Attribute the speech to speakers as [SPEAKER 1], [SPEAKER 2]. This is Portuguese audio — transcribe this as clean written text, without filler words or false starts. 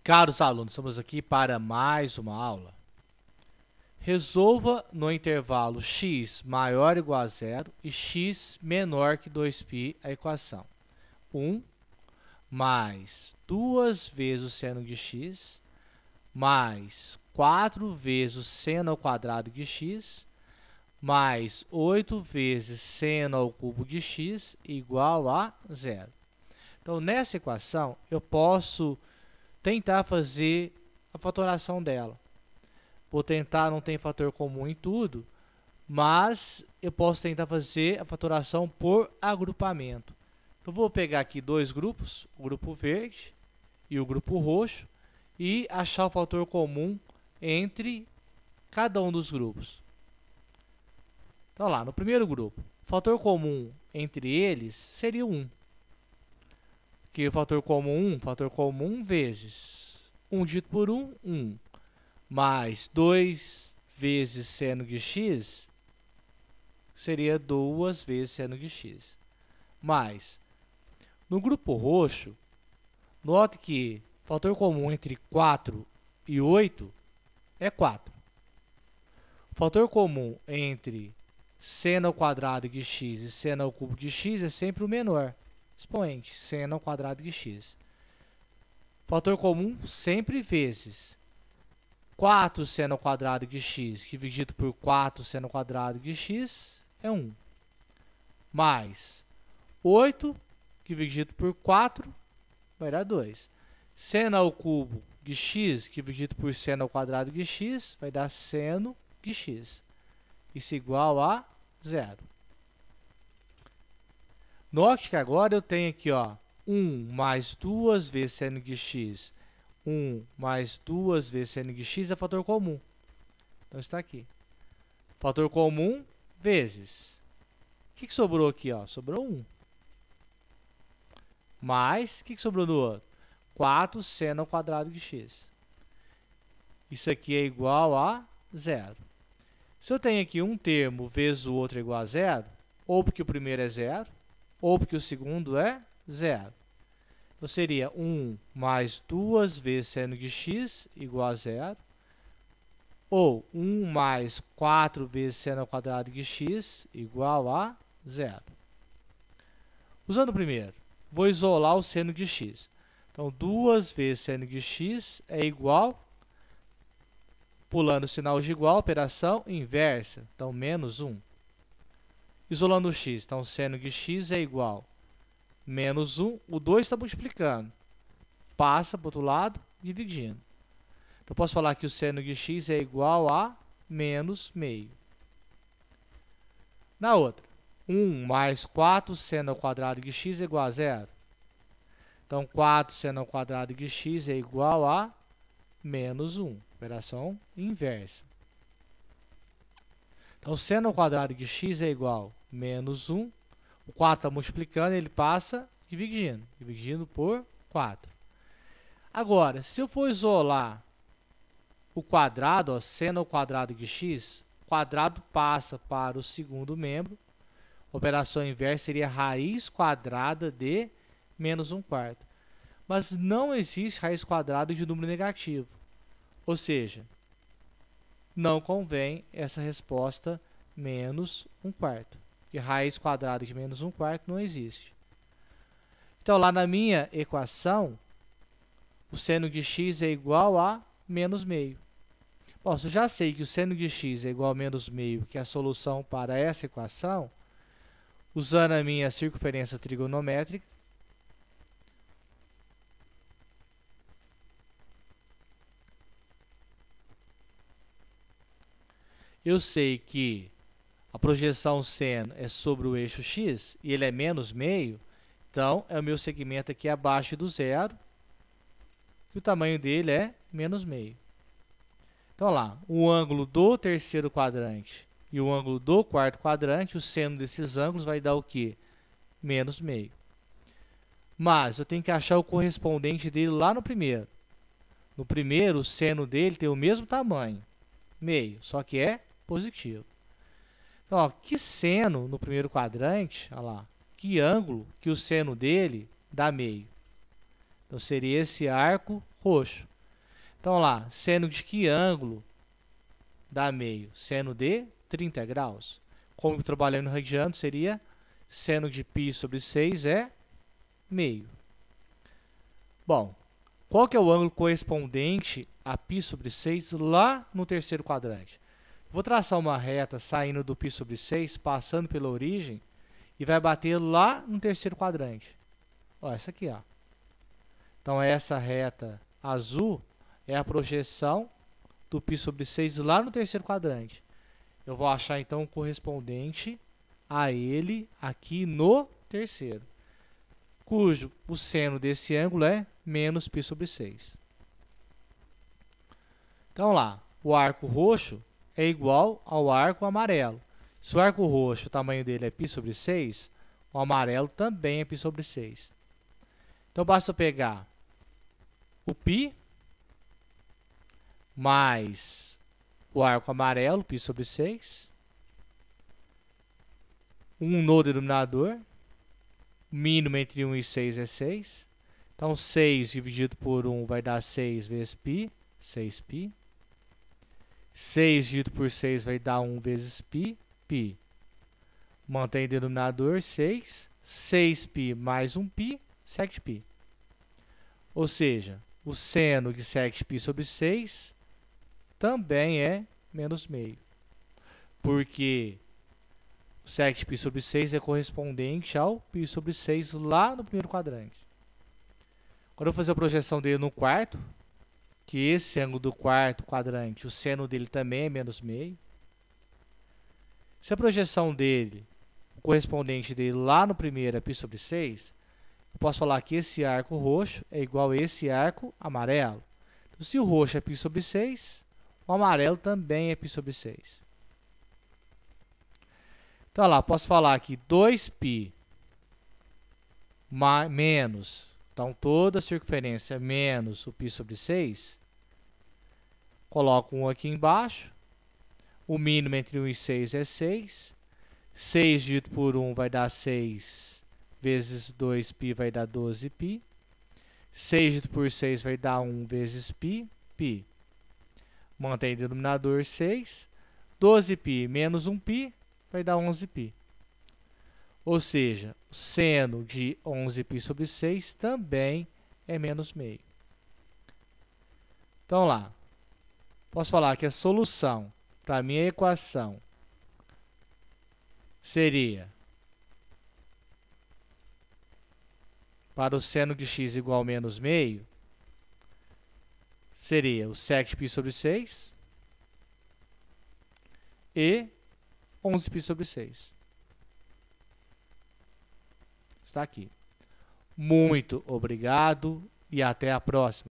[SPEAKER 1] Caros alunos, estamos aqui para mais uma aula. Resolva no intervalo x maior ou igual a zero e x menor que 2π a equação 1 mais 2 vezes o seno de x mais 4 vezes o seno ao quadrado de x mais 8 vezes seno ao cubo de x igual a zero. Então, nessa equação, eu posso tentar fazer a fatoração dela. Vou tentar, não tem fator comum em tudo, mas eu posso tentar fazer a fatoração por agrupamento. Então, vou pegar aqui dois grupos, o grupo verde e o grupo roxo, e achar o fator comum entre cada um dos grupos. Então, lá, no primeiro grupo, o fator comum entre eles seria 1. Que o fator comum vezes 1 dividido por 1, 1. Mais 2 vezes seno de x, seria 2 vezes seno de x. Mais, no grupo roxo, note que o fator comum entre 4 e 8 é 4. O fator comum entre seno ao quadrado de x e seno ao cubo de x é sempre o menor. Expoente, seno ao quadrado de x. Fator comum sempre vezes 4 seno ao quadrado de x dividido por 4 seno ao quadrado de x é 1. Mais 8 dividido por 4 vai dar 2. Seno ao cubo de x dividido por seno ao quadrado de x vai dar seno de x. Isso é igual a 0. Note que agora eu tenho aqui, 1 mais 2 vezes seno de x. 1 mais 2 vezes seno de x é fator comum. Então, está aqui. Fator comum vezes. O que sobrou aqui? Sobrou 1. Mais, o que sobrou no outro? 4 seno ao quadrado de x. Isso aqui é igual a 0. Se eu tenho aqui um termo vezes o outro é igual a 0, ou porque o primeiro é 0, ou porque o segundo é 0. Então, seria 1 mais 2 vezes seno de x igual a 0. Ou 1 mais 4 vezes seno ao quadrado de x igual a 0. Usando o primeiro, vou isolar o seno de x. Então, 2 vezes seno de x é igual, pulando o sinal de igual, operação inversa. Então, menos 1. Isolando o x, então seno de x é igual a menos 1. O 2 está multiplicando. Passa para o outro lado, dividindo. Então, posso falar que o seno de x é igual a menos meio. Na outra, 1 mais 4 seno ao quadrado de x é igual a 0. Então, 4 seno ao quadrado de x é igual a menos 1. Operação inversa. Então, seno ao quadrado de x é igual a menos 1. O 4 está multiplicando, ele passa dividindo. Dividindo por 4. Agora, se eu for isolar o quadrado, seno ao quadrado de x, o quadrado passa para o segundo membro. A operação inversa seria raiz quadrada de menos 1/4. Mas não existe raiz quadrada de número negativo. Ou seja, não convém essa resposta menos 1/4. Porque raiz quadrada de menos 1/4 não existe. Então, lá na minha equação, o seno de x é igual a menos meio. Bom, se eu já sei que o seno de x é igual a menos meio, que é a solução para essa equação, usando a minha circunferência trigonométrica, eu sei que a projeção seno é sobre o eixo x e ele é menos meio, então é o meu segmento aqui abaixo do zero, e o tamanho dele é menos meio. Então, lá, o ângulo do terceiro quadrante e o ângulo do quarto quadrante, o seno desses ângulos vai dar o quê? Menos meio. Mas eu tenho que achar o correspondente dele lá no primeiro. No primeiro, o seno dele tem o mesmo tamanho, meio, só que é positivo. Então, que seno no primeiro quadrante, que ângulo que o seno dele dá meio? Então, seria esse arco roxo. Então lá, seno de que ângulo dá meio? Seno de 30 graus. Como trabalhando no radiano seria seno de π sobre 6 é meio. Bom, qual que é o ângulo correspondente a π sobre 6 lá no terceiro quadrante? Vou traçar uma reta saindo do π sobre 6, passando pela origem, e vai bater lá no terceiro quadrante. Ó, essa aqui, ó. Então, essa reta azul é a projeção do π sobre 6 lá no terceiro quadrante. Eu vou achar, então, o correspondente a ele aqui no terceiro, cujo o seno desse ângulo é menos π sobre 6. Então, lá, o arco roxo é igual ao arco amarelo. Se o arco roxo, o tamanho dele é π sobre 6, o amarelo também é π sobre 6. Então, basta pegar o π mais o arco amarelo, π sobre 6, 1 no denominador, o mínimo entre 1 e 6 é 6. Então, 6 dividido por 1 vai dar 6 vezes π, 6π. 6 dividido por 6 vai dar 1 vezes π, π. Mantém o denominador 6. 6π mais 1π, 7π. Ou seja, o seno de 7π sobre 6 também é menos meio. Porque o 7π sobre 6 é correspondente ao π sobre 6 lá no primeiro quadrante. Agora eu vou fazer a projeção dele no quarto, que esse ângulo do quarto quadrante, o seno dele também é menos meio. Se a projeção dele, o correspondente dele lá no primeiro é π sobre 6, eu posso falar que esse arco roxo é igual a esse arco amarelo. Então, se o roxo é π sobre 6, o amarelo também é π sobre 6. Então, lá, posso falar que 2π menos, então toda a circunferência menos o π sobre 6, coloco 1 aqui embaixo, o mínimo entre 1 e 6 é 6, 6 dividido por 1 vai dar 6 vezes 2π vai dar 12π, 6 dividido por 6 vai dar 1 vezes π, π. Mantém o denominador 6, 12π menos 1π vai dar 11π. Ou seja, o seno de 11π sobre 6 também é menos meio. Então, lá, posso falar que a solução para a minha equação seria, para o seno de x igual a menos meio, seria o 7π sobre 6 e 11π sobre 6. Está aqui. Muito obrigado e até a próxima.